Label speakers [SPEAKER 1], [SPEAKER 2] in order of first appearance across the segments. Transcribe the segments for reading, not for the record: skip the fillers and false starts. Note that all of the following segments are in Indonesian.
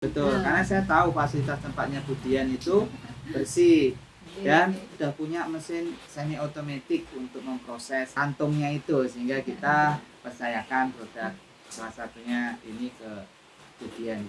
[SPEAKER 1] Betul, karena saya tahu fasilitas tempatnya Budian itu bersih dan sudah punya mesin semi otomatis untuk memproses kantongnya itu, sehingga kita percayakan produk salah satunya ini ke Budian.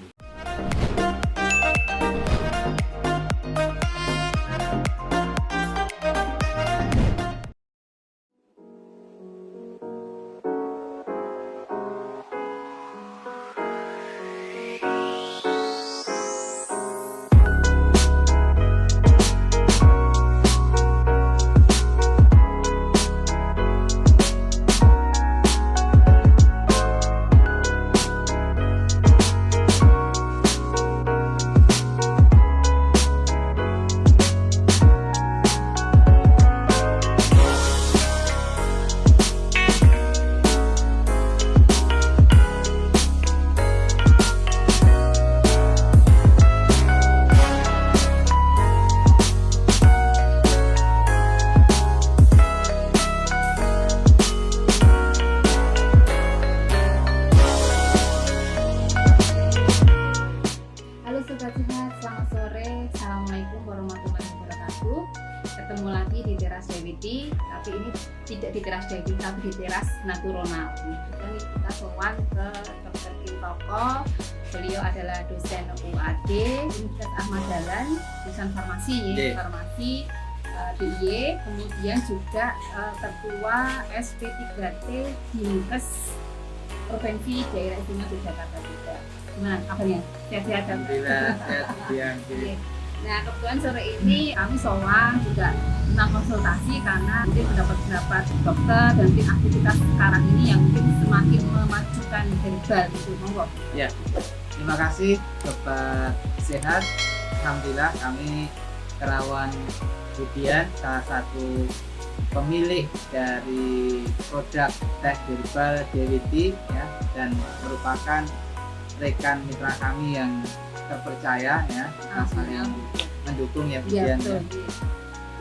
[SPEAKER 2] Sobat Sehat, selamat sore. Assalamualaikum warahmatullahi wabarakatuh. Ketemu lagi di Teras Dewiti, tapi ini tidak di Teras Dewiti, tapi di Teras Naturonal. Kita sowan ke Dr. Kintoko. Beliau adalah dosen UAD Universitas Ahmad Dahlan, jurusan farmasi, farmasi DIY, kemudian juga ketua SP3T Dinkes Provinsi Daerah Istimewa Yogyakarta juga. Gimana kabarnya? Sehat-sehat kan?
[SPEAKER 1] Alhamdulillah, sehat.
[SPEAKER 2] Nah, kebetulan sore ini kami sowan juga tentang konsultasi karena mungkin pendapat dokter dan mungkin aktivitas sekarang ini yang mungkin semakin memajukan herbal gitu, monggo.
[SPEAKER 1] Ya, terima kasih Sobat Sehat. Alhamdulillah kami Kerawan Budian, salah satu pemilik dari produk teh herbal Dewiti ya, dan merupakan rekan mitra kami yang terpercaya ya, yang mendukung ya Budian ya.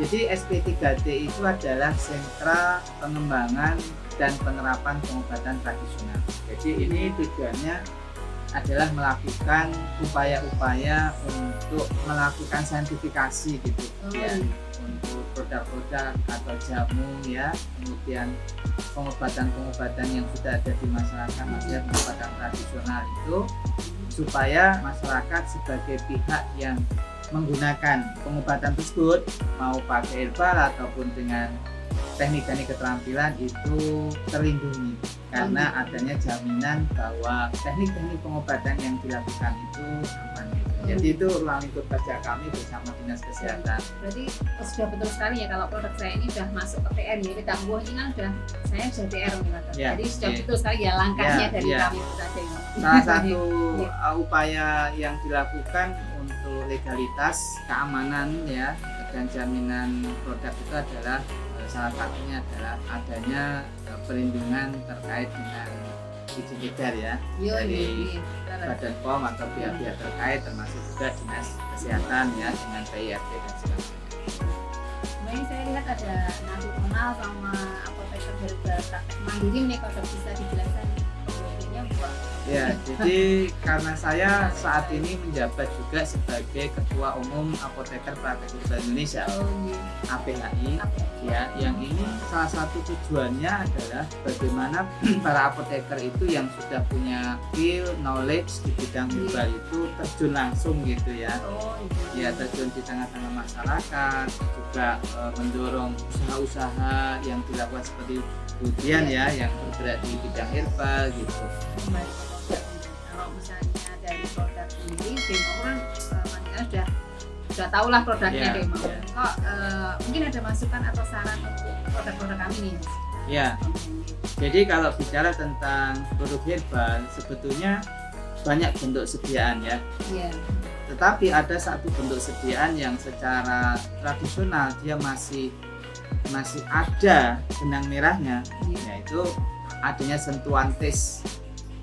[SPEAKER 1] Jadi SP3T itu adalah sentra pengembangan dan penerapan pengobatan tradisional. Jadi ini tujuannya adalah melakukan upaya-upaya untuk melakukan saintifikasi gitu ya, untuk produk-produk atau jamu ya, kemudian pengobatan-pengobatan yang sudah ada di masyarakat, maksudnya pengobatan tradisional itu, supaya masyarakat sebagai pihak yang menggunakan pengobatan tersebut mau pakai herbal ataupun dengan teknik-teknik keterampilan itu terlindungi karena adanya jaminan bahwa teknik-teknik pengobatan yang dilakukan itu aman gitu. Jadi itu ruang lingkup kerja kami bersama Dinas Kesehatan.
[SPEAKER 2] Berarti sudah betul sekali ya kalau produk saya ini sudah masuk ke TR ya, kita buah ini kan saya sudah TR nih,
[SPEAKER 1] ya,
[SPEAKER 2] jadi sudah betul sekali ya langkahnya dari kami itu saja.
[SPEAKER 1] Salah satu upaya yang dilakukan untuk legalitas, keamanan ya, dan jaminan produk itu adalah salah satunya adalah adanya perlindungan terkait dengan izin edar ya dari Badan POM atau pihak-pihak terkait, termasuk juga Dinas Kesehatan ya dengan PIRT dan sebagainya.
[SPEAKER 2] Ini saya lihat ada naturonal sama apoteker herbal praktek mandiri nih, kalau bisa dijelaskan produknya buat.
[SPEAKER 1] Ya, jadi karena saya saat ini menjabat juga sebagai Ketua Umum Apoteker Praktek Herbal Indonesia APHI ya, yang ini salah satu tujuannya adalah bagaimana para apoteker itu yang sudah punya skill, knowledge di bidang herbal itu terjun langsung gitu ya. Ya, terjun di tengah-tengah masyarakat, juga mendorong usaha-usaha yang dilakukan seperti Budian ya, yang bergerak di bidang herbal gitu.
[SPEAKER 2] Kalau misalnya dari produk ini, Demo kan sudah tahu lah produknya Demo. Kok mungkin ada masukan atau saran untuk produk-produk kami nih?
[SPEAKER 1] Ya, jadi kalau bicara tentang produk herbal sebetulnya banyak bentuk sediaan ya. Tetapi ada satu bentuk sediaan yang secara tradisional dia masih ada benang merahnya, yaitu adanya sentuhan tes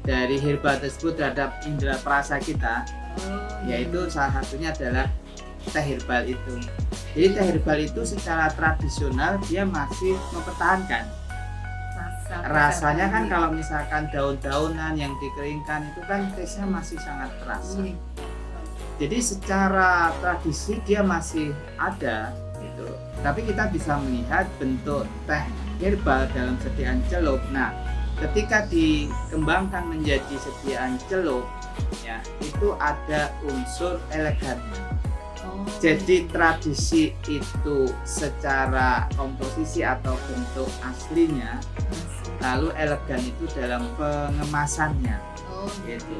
[SPEAKER 1] dari herbal tersebut terhadap indera perasa kita, yaitu salah satunya adalah teh herbal itu. Jadi teh herbal itu secara tradisional dia masih mempertahankan rasanya kan. Kalau misalkan daun-daunan yang dikeringkan itu kan tesnya masih sangat terasa. Jadi secara tradisi dia masih ada gitu. Tapi kita bisa melihat bentuk teh herbal dalam sediaan celup. Nah, ketika dikembangkan menjadi sediaan celup, ya itu ada unsur elegannya. Jadi tradisi itu secara komposisi atau bentuk aslinya, lalu elegan itu dalam pengemasannya, gitu.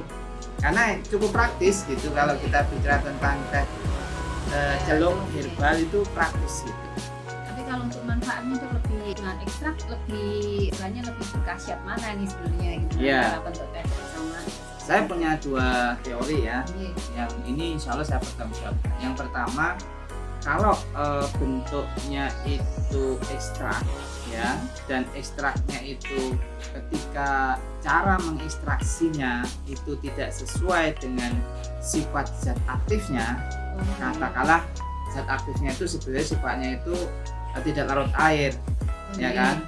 [SPEAKER 1] Karena cukup praktis gitu kalau kita bicara tentang teh celup herbal itu praktis gitu.
[SPEAKER 2] Tapi kalau untuk manfaatnya itu lebih dengan ekstrak lebih istilahnya lebih berkhasiat mana nih sebenarnya gitu.
[SPEAKER 1] Iya.
[SPEAKER 2] Antara bentuk teh sama.
[SPEAKER 1] Saya punya dua teori ya.
[SPEAKER 2] Iya.
[SPEAKER 1] Yang ini insya Allah saya pertanggungjawabkan. Yang pertama, kalau bentuknya itu ekstrak ya, dan ekstraknya itu ketika cara mengekstraksinya itu tidak sesuai dengan sifat zat aktifnya, katakanlah zat aktifnya itu sebenarnya sifatnya itu tidak larut air, ya kan?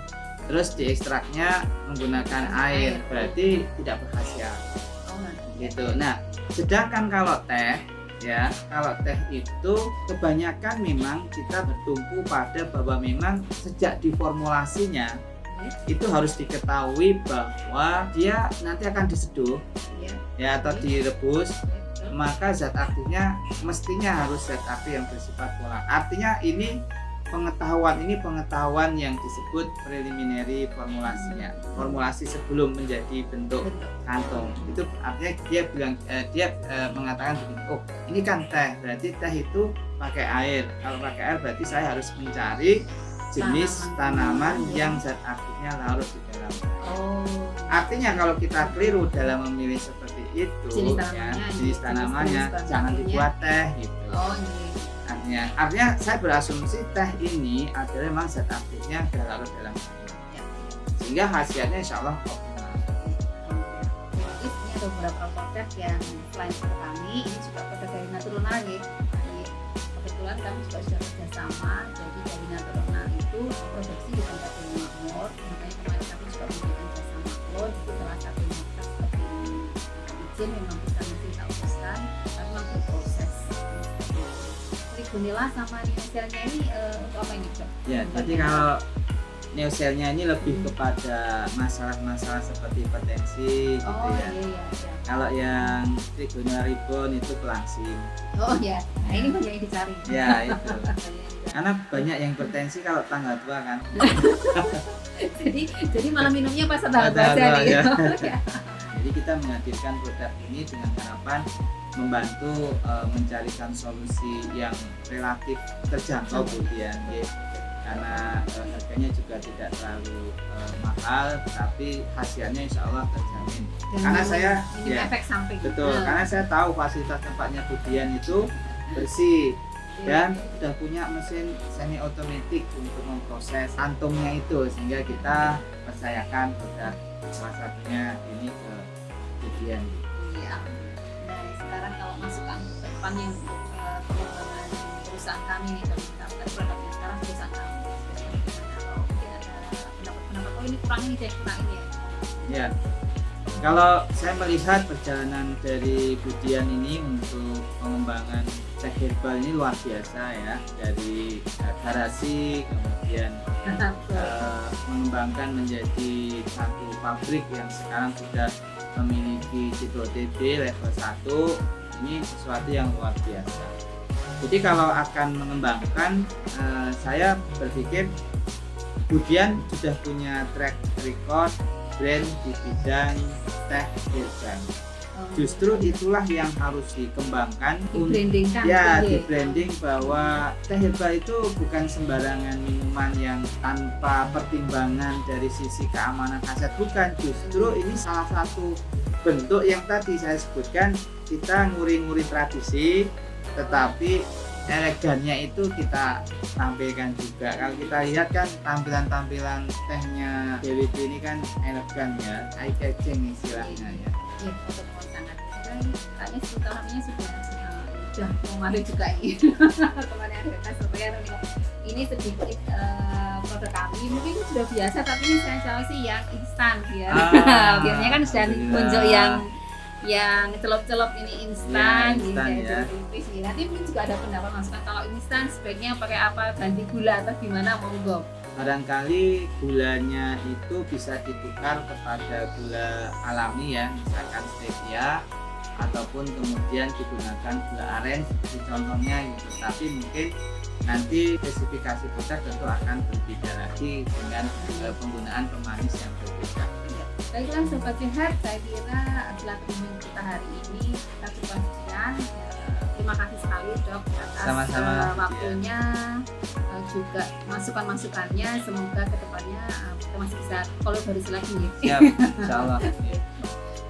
[SPEAKER 1] Terus diekstraknya menggunakan air, berarti tidak berkhasiat. Gitu. Nah, sedangkan kalau teh ya, kalau teh itu kebanyakan memang kita bertumpu pada bahwa memang sejak diformulasinya itu harus diketahui bahwa dia nanti akan diseduh ya atau direbus, maka zat aktifnya mestinya harus zat aktif yang bersifat polar. Artinya ini pengetahuan yang disebut preliminary formulasinya, formulasi sebelum menjadi bentuk kantong. Itu artinya dia mengatakan begini, oh ini kan teh, berarti teh itu pakai air. Kalau pakai air berarti saya harus mencari jenis tanaman yang zat aktifnya larut di dalam. Artinya kalau kita keliru dalam memilih seperti itu, jenis tanamannya jangan dibuat teh gitu. Artinya saya berasumsi teh ini adalah memang zat aktifnya sudah larut dalam air, sehingga khasiatnya insya Allah optimal.
[SPEAKER 2] Ini ada beberapa produk yang selain kami ini juga produk dari Naturona ya. Kebetulan kami juga sudah kerjasama, jadi dari Naturona itu produksi di tempat yang makmur, makanya kemarin kami juga memberikan jasa makmur, itu salah satu makmur seperti izin memang bisa nanti kita uruskan, tapi memang berproses. Gunilla sama neoselnya ini untuk apa ini, Dok?
[SPEAKER 1] Ya, jadi kalau neoselnya ini lebih kepada masalah-masalah seperti hipertensi gitu ya.
[SPEAKER 2] Iya.
[SPEAKER 1] Kalau yang trigonella ribon itu pelangsing.
[SPEAKER 2] Oh ya, nah ini banyak yang dicari.
[SPEAKER 1] Ya itu. Karena banyak yang hipertensi kalau tanggal tua kan.
[SPEAKER 2] jadi malam minumnya pas tanggal tua aja nih.
[SPEAKER 1] Ya. Jadi kita menghadirkan produk ini dengan harapan membantu mencarikan solusi yang relatif terjangkau kemudian ya. Karena harganya juga tidak terlalu mahal, tapi hasilnya insya Allah terjamin.
[SPEAKER 2] Dan
[SPEAKER 1] karena saya
[SPEAKER 2] efek samping.
[SPEAKER 1] Betul, karena saya tahu fasilitas tempatnya Budian itu bersih dan sudah punya mesin semi otomatis untuk memproses kantongnya itu, sehingga kita percayakan produk salah satunya ini ke Budian.
[SPEAKER 2] Iya. Nah, sekarang kalau masukan ke depannya untuk pengembangan perusahaan kami nih, kami menawarkan produknya sekarang perusahaan kami. Kalau mungkin ada pendapat-pendapat, oh ini kurang ini deh, kurang ini ya.
[SPEAKER 1] Ya. Kalau saya melihat perjalanan dari Budian ini untuk pengembangan teh herbal ini luar biasa ya, dari garasi kemudian mengembangkan menjadi satu pabrik yang sekarang sudah memiliki CTOTB level 1, ini sesuatu yang luar biasa. Jadi kalau akan mengembangkan, saya berpikir Budian sudah punya track record brand di bidang teh herbal. Justru itulah yang harus dikembangkan, di branding bahwa teh herbal itu bukan sembarangan minuman yang tanpa pertimbangan dari sisi keamanan khasiat, bukan. Justru ini salah satu bentuk yang tadi saya sebutkan, kita nguri-nguri tradisi tetapi elegannya itu kita tampilkan juga. Kalau kita lihat kan tampilan-tampilan tehnya DWT ini kan elegan ya, eye catching istilahnya ya.
[SPEAKER 2] Iya, betul sangat. Kayaknya setelahnya sudah mengalir juga ini. Kemarin ada customer ini sedikit produk kami mungkin sudah biasa, tapi ini saya tahu sih yang instan ya. Biasanya kan sudah muncul yang yang celup-celup ini
[SPEAKER 1] Ya,
[SPEAKER 2] instan,
[SPEAKER 1] instan ya.
[SPEAKER 2] Nanti mungkin juga ada pendapat masukan kalau instan sebaiknya pakai apa, ganti gula atau gimana, monggo.
[SPEAKER 1] Barangkali gulanya itu bisa ditukar kepada gula alami ya, misalkan stevia, ataupun kemudian digunakan gula aren seperti contohnya gitu. Tapi mungkin nanti spesifikasi produk tentu akan berbeda lagi dengan penggunaan pemanis yang berbeda.
[SPEAKER 2] Baiklah Sobat Sehat, saya kira setelah kunjungan kita hari ini kita cukup sekian. Terima kasih sekali Dok atas
[SPEAKER 1] Sama-sama,
[SPEAKER 2] waktunya, juga masukan-masukannya. Semoga kedepannya kita masih bisa kolaborasi lagi ya.
[SPEAKER 1] Siap, insya Allah.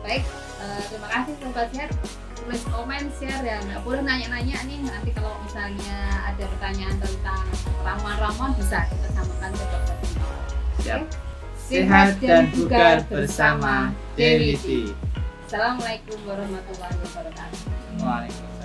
[SPEAKER 2] Baik, terima kasih Sobat Sehat. Tulis komen, share, dan boleh nanya-nanya nih. Nanti kalau misalnya ada pertanyaan tentang ramuan-ramuan bisa kita samakan ke Dokter.
[SPEAKER 1] Siap.
[SPEAKER 2] Oke?
[SPEAKER 1] Sehat dan bugar bersama Dewi Tea.
[SPEAKER 2] Assalamualaikum warahmatullahi wabarakatuh.
[SPEAKER 1] Waalaikumsalam.